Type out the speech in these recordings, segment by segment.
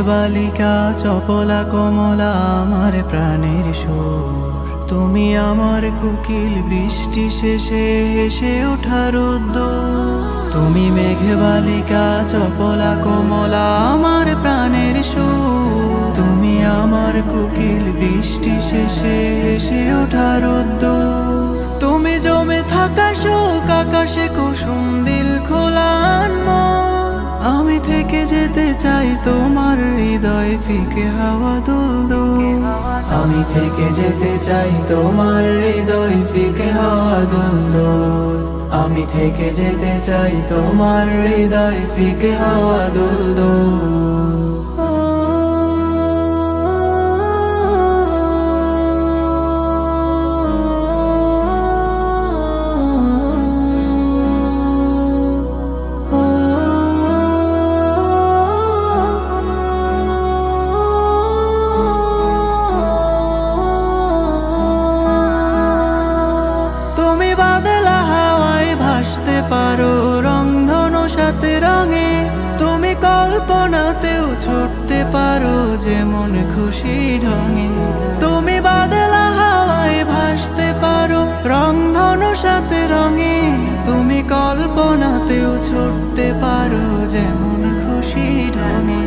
বালিকা চপলা কমলা আমার প্রাণের সুর, তুমি আমার কোকিল বৃষ্টি শেষে হেসে ওঠার উদ্যোগ। তুমি মেঘ বালিকা চপলা কমলা আমার প্রাণের সুর, তুমি আমার কোকিল বৃষ্টি শেষে হেসে ওঠার উদ্যোগ। তুমি জমে থাকা শোক আকাশে কুসুম দিল খোলান মন, আমি থেকে যেতে চাই তোমার হৃদয় ফিকে হাওয়া দুলদুল। আমি থেকে যেতে চাই তোমার হৃদয় ফিকে হাওয়া দুলদুল। আমি থেকে যেতে চাই তোমার হৃদয় ফিকে হাওয়া দুলদুল। পারো রংধনু সাথে রঙে, তুমি কল্পনাতেও ছুটতে পারো যেমন খুশি ঢঙে। তুমি বাদলা হাওয়ায় ভাসতে পারো রংধনু সাথে রঙে, তুমি কল্পনাতেও ছুটতে পারো যেমন খুশি ঢঙে।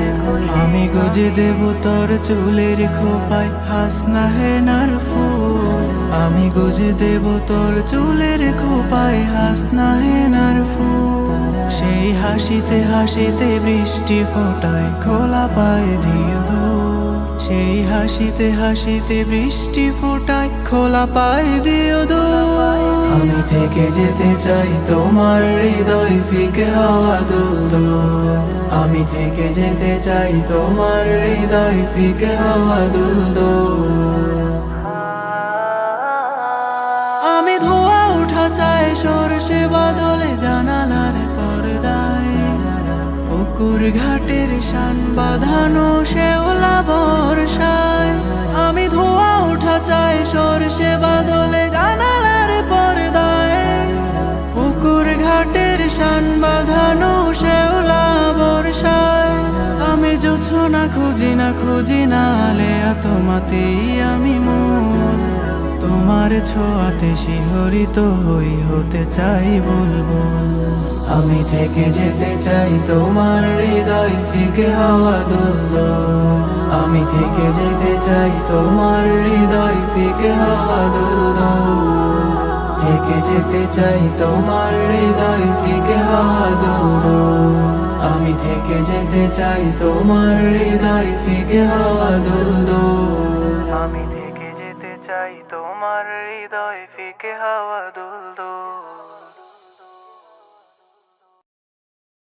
আমি গুজে দেব তোর চুলের খোপায় হাসনা হেনার ফুল, আমি গুজে দেব তোর চুলের খোপায় হাসনা হেনার ফুল। সেই হাসিতে হাসিতে বৃষ্টি ফোটায় খোলা পায় দিও দোল, সেই হাসিতে হাসিতে বৃষ্টি ফোটায় খোলা পায় দিও দোল। আমি থেকে যেতে চাই তোমার হৃদয় ফিকে হাওয়া দুলদুল, আমি থেকে যেতে চাই তোমার হৃদয় ফিকে হাওয়া দুলদুল। আমি ধোয়া উঠা চাই সরষে বাদলে জানালার পর্দায়, পুকুর ঘাটের শান বাঁধানো শেওলা বর্ষায়। আমি ধোয়া উঠা চাই সরষে বাদলে জানালার পর্দায়, পুকুর ঘাটের শান বাঁধানো শেওলা বর্ষায়। আমি জোছনা খুঁজি না খুঁজি না আলেয়া তোমাতেই আমি মন, তোমার ছোঁয়াতে শিহরিত হই হতে চাই বুলবুল। আমি থেকে যেতে চাই তোমার হৃদয় ফিকে হাওয়া দুলদুল, আমি থেকে যেতে চাই তোমার হৃদয় ফিকে হাওয়া দুলদুল। থেকে যেতে চাই তোমার হৃদয় ফিকে হাওয়া দুলদুল, আমি থেকে যেতে চাই তোমার হৃদয় ফিকে হাওয়া দুলদুল। আমি থেকে যেতে চাই তোমার হৃদয় ফিকে হাওয়া